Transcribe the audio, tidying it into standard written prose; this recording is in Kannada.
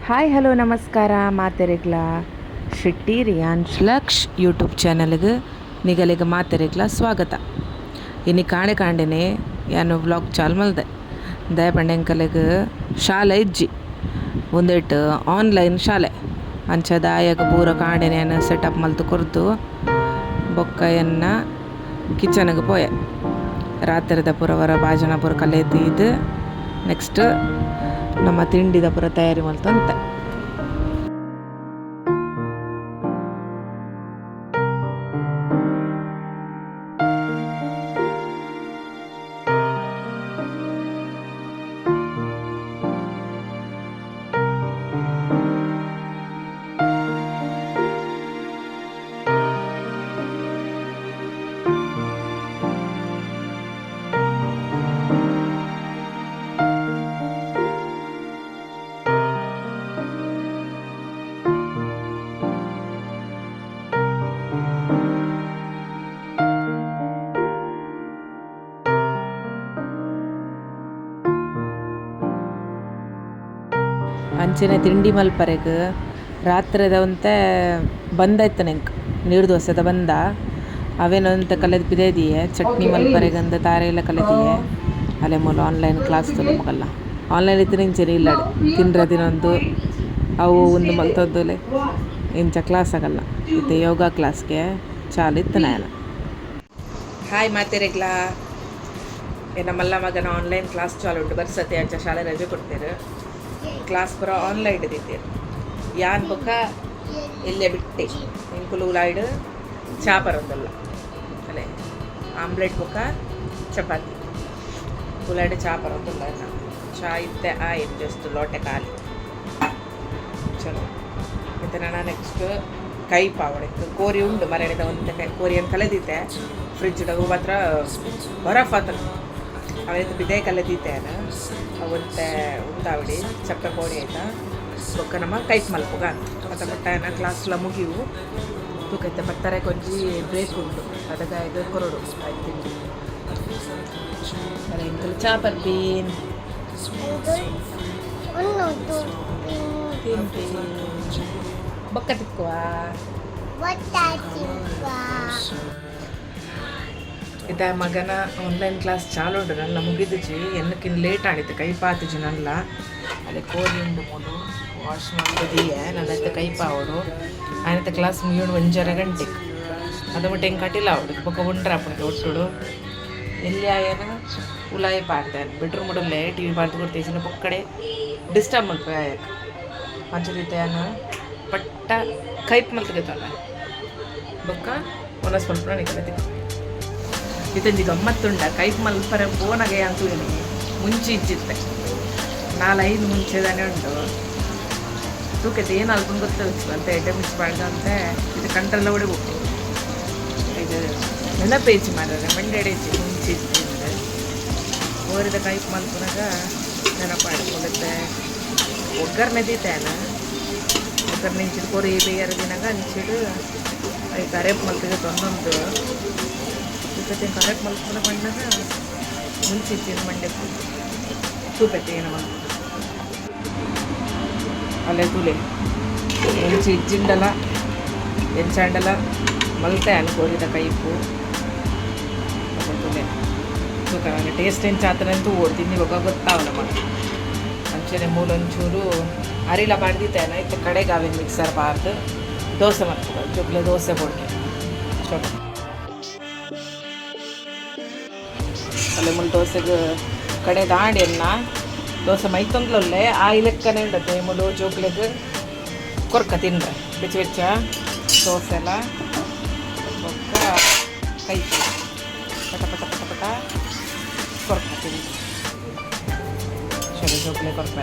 ಹಾಯ್ ಹಲೋ ನಮಸ್ಕಾರ ಮಾತೆರೆಗ್ಲ ಶೆಟ್ಟಿ ರಿಯಾನ್ಶ್ ಲಕ್ಷ್ ಯೂಟ್ಯೂಬ್ ಚಾನಲ್ಗೆ ನಿಗಲಿಗೆ ಮಾತೆರೆಗ್ಲ ಸ್ವಾಗತ. ಇನ್ನು ಕಾಂಡೆನೆ ಯಾನು ವ್ಲಾಗ್ ಚಾಲು ಮಲ್ದೆ ದಯಪಂಡೆಂಕಲಿಗೆ ಶಾಲೆ ಇಜ್ಜಿ ಒಂದೇಟು ಆನ್ಲೈನ್ ಶಾಲೆ ಅಂಚದ ಆಯಾಗ ಪೂರ ಕಾಂಡೆನೆ ಸೆಟಪ್ ಮಲ್ತು ಕೊರ್ದು ಬೊಕ್ಕ ಎನ್ನ ಕಿಚನ್ಗೆ ಪೋಯೆ ರಾತ್ರಿದ ಪೂರ ಭಾಜನ ಪೂರ ಕಲೆತಿದ್ದು ನೆಕ್ಸ್ಟ್ ನಮ್ಮ ತಿಂಡಿದ ಪೂರ ತಯಾರಿ ಮಲ್ತಂತೆ. ಅಂಚಿನ ತಿಂಡಿ ಮಲ್ಪರೆಗೆ ರಾತ್ರಿದ ಒಂತೆ ಬಂದಾಯ್ತು ನೆಂಕ್ ನೀರು ದೋಸೆದ ಬಂದ ಅವೇನಂತ ಕಲೆದು ಬಿದೇದಿಯೆ ಚಟ್ನಿ ಮಲ್ಪರೆಗಂದ ತಾರೆ ಎಲ್ಲ ಕಲೆದಿಯೆ ಅಲೆ ಮೂಲ ಆನ್ಲೈನ್ ಕ್ಲಾಸ್ ಮಗಲ್ಲ ಆನ್ಲೈನ್ ಇತ್ತು ಇಂಚೆನೆ ಇಲ್ಲ ತಿನ್ರ ದಿನೊಂದು ಅವು ಒಂದು ಮಲ್ತೊದ್ದಲೆ ಇಂಚ ಕ್ಲಾಸ್ ಆಗಲ್ಲ ಇತ್ತು ಯೋಗ ಕ್ಲಾಸ್ಗೆ ಚಾಲು ಇತ್ತು ನಾನು. ಹಾಯ್ ಮಾತೆರೆಗ್ಲಾ ನಮ್ಮಲ್ಲ ಮಗನ ಆನ್ಲೈನ್ ಕ್ಲಾಸ್ ಚಾಲು ಉಂಟು ಬರ್ಸತ್ತೆ ಅಂಚ ಶಾಲೆ ರಜೆ ಕೊಡ್ತೇವೆ ಕ್ಲಾಸ್ ಪೂರ ಆನ್ಲೈನ್ ಇದ್ದಿದ್ದೇನೆ ಯಾನ್ ಬೊಕ್ಕ ಎಲ್ಲೇ ಬಿಟ್ಟೆ ಇಂಕುಲು ಉಲಾಯ್ಡು ಚಾ ಬರೋದಲ್ಲ ಅಲ್ಲೇ ಆಮ್ಲೆಟ್ ಬೊಕ್ಕ ಚಪಾತಿ ಉಲಾಯ್ಡು ಚಾ ಬರೋದಿಲ್ಲ ಚಾ ಇತ್ತೆ ಆಯ್ತು ಜಸ್ಟ್ ಲೋಟೆ ಖಾಲಿ ಚಲೋ ಮತ್ತು ನಾನು ನೆಕ್ಸ್ಟ್ ಕೈ ಪಾವಡಕ್ಕೆ ಕೋರಿ ಉಂಡು ಮರಣಿದ ಒಂದು ಕೋರಿಯನ್ನು ಕಲೆದಿದ್ದೆ ಫ್ರಿಜ್ಡ ಮಾತ್ರ ಬರಫ್ ಆತ ಅವತ್ತು ಬಿದೆ ಕಲೆದಿದ್ದೇನೆ ಅವತ್ತೆ ಉಂದಾವಡಿ ಚಪ್ಪೆ ಕೋಡಿ ಆಯ್ತಾ ಬೊಕ್ಕ ನಮ್ಮ ಕೈಟ್ ಮಲ್ಪುಗ ಮತ್ತು ಬಟ್ಟೆನ ಕ್ಲಾಸ್ಲ ಮುಗಿವು ತೂಕೈತೆ ಬತ್ತಾರೆ ಕೊಂಚಿ ಬ್ರೇಕ್ ಉಂಟು ಅದಕ್ಕೆ ಇದು ಕೊರಡು ಆಯ್ತು ತಿಂಡಿ ಅಲ್ಲ ಇಂಕಲ್ ಚಾ ಬರ್ಬೀನ್ ತಿಂತಿ ಬೊಕ್ಕ ತಿಕ್ಕುವ ಇದ ಮಗನ ಆನ್ಲೈನ್ ಕ್ಲಾಸ್ ಚಾಲು ಉಂಟು ನನ್ನ ಮುಗಿದಿಜಿ ಎನ್ನಕ್ಕಿಂತ ಲೇಟ್ ಆಡಿತ್ತು ಕೈ ಪಾತಿಜಿ ನಲ್ಲ ಅದೇ ಕೋರಿ ಉಂಡು ಮೂಲು ವಾಶ್ ಮಾಡಿದೀಯ ನನ್ನ ಕೈ ಪಾವಡು ಆಯ್ತ ಕ್ಲಾಸ್ ಮುಗಿಯೋಡು 1:30 ಗಂಟೆಗೆ ಅದು ಮಟ್ಟ ಹೆಂಗೆ ಕಟ್ಟಿಲ್ಲ ಅವಡು ಬೊಕ್ಕ ಉಂಡ್ರಪ್ಪನಿಗೆ ಒಟ್ಟುಡು ಎಲ್ಲಿ ಆಯನ ಉಲಾಯಿ ಪಾಡ್ದೆ ಬೆಡ್ರೂಮ್ ಉಡಲ್ಲೇ ಟಿ ವಿ ಪಾಡ್ದು ಕೊಡ್ತೀವಿ ಪೊಕ್ಕಡೆ ಡಿಸ್ಟರ್ಬ್ ಮಲ್ಪೆ ಆಯಕ್ಕೆ ಅಂಚದಿತ್ತೇನ ಪಟ್ಟ ಕೈಪ್ ಮಲ್ತಗೈತಲ್ಲ ಬೊಕ್ಕ ಒಂದ ಸ್ವಲ್ಪ ನಿಕ್ಕಲತಿ ಇದೊಂದು ಗಮ್ಮತ್ತುಂಡ ಕೈಪ್ ಮಲ್ಪರೆ ಬೋನಗೆ ಅಂತೂ ಮುಂಚೆ ಇಜ್ಜಿತ್ತೆ 4-5 ಮುಂಚೆದಾನೆ ಉಂಟು ತೂಕತೆ ಏನು ಅಲ್ಕೊಂಡು ಗೊತ್ತು ಅಂತ ಎಡ್ಡೆ ಮಿಕ್ಸ್ ಮಾಡ್ದಂತೆ ಇದು ಕಂಟ್ರೆಲ್ಲ ಹೊಡಿಬೇಕು ಇದು ನೆನಪೇಜಿ ಮಾಡಿದ್ರೆ ಮಂಡ್ಯಡೇಜಿ ಮುಂಚೆ ಇಜ್ಜಿಂದೆ ಓರಿದ ಕೈಪ್ ಮಲ್ಪನಾಗ ನೆನಪಾಡ್ಕೊಳ್ಳುತ್ತೆ ಒಗ್ಗರ್ನೆ ದೀತೇನ ಒಗ್ಗರ್ನೆ ಇಂಚಿದು ಕೊರಿ ಬೇಯರ ದಿನಾಗ ಅಂಚಿಡು ಈ ಕರೇಪ್ ಮಲ್ತಿಗೆ ತೊಂದೊಂದು ಇವತ್ತು ಕರೆಕ್ಟ್ ಮಲ್ಕೊಂಡು ಬಂದಾಗ ಮುಂಚೆ ಇಚ್ಚಿನ ಮಂಡ್ಯಕ್ಕೆ ತೂಕತ್ತೆ ಏನು ಮಲ್ಕೊಂಡು ಅಲ್ಲೇ ತುಲೆ ಮುಂಚೆ ಇಜ್ಜಿಂಡಲ ಎಂಚಾಂಡಲ ಮಲ್ತೆ ಅನ್ಕೋರಿದ ಕೈಪು ಅಲ್ಲೇ ತುಲೆ ತೂಕ ನನಗೆ ಟೇಸ್ಟ್ ಏನು ಚಾತನಂತೂ ಓಡ್ತೀನಿ ಇವಾಗ ಗೊತ್ತಾವಲ್ಲ ಮಗ ಅಂಚನೆ ಮೂಲೊಂಚೂರು ಅರಿಲ ಮಾಡ್ದಿತ್ತೇನ ಇತ್ತು ಕಡೆಗೆ ಅವೇನು ಮಿಕ್ಸರ್ ಬಾರ್ದು ದೋಸೆ ಮಾಡ್ತಾರೆ ಜೊಬ್ಲೆ ದೋಸೆ ಬೋಡ್ಗೆ ಚಲೋ ಅಲ್ಲೇ ಮುಲ್ ದೋಸೆಗೆ ಕಡೆ ದಾಂಡಿ ಅನ್ನ ದೋಸೆ ಮೈತೊಂದ್ಲೊಲ್ಲೆ ಆ ಲೆಕ್ಕನೇ ಉಂಡತ್ತೆ ಮುಲು ಜೋಕ್ಲೆಗೆ ಕೊರ್ಕ ತಿನ್ರೆ ಬೆಚ್ಚ ಬೆಚ್ಚ ದೋಸೆ ಎಲ್ಲ ಬೊಕ್ಕ ಕೈ ಪಟ ಪಟ ಪಟ ಪಟ ಕೊರ್ಕ ತಿನ್ರಿ ಚಲೋ ಜೋಕ್ಲೆ ಕೊರ್ಕ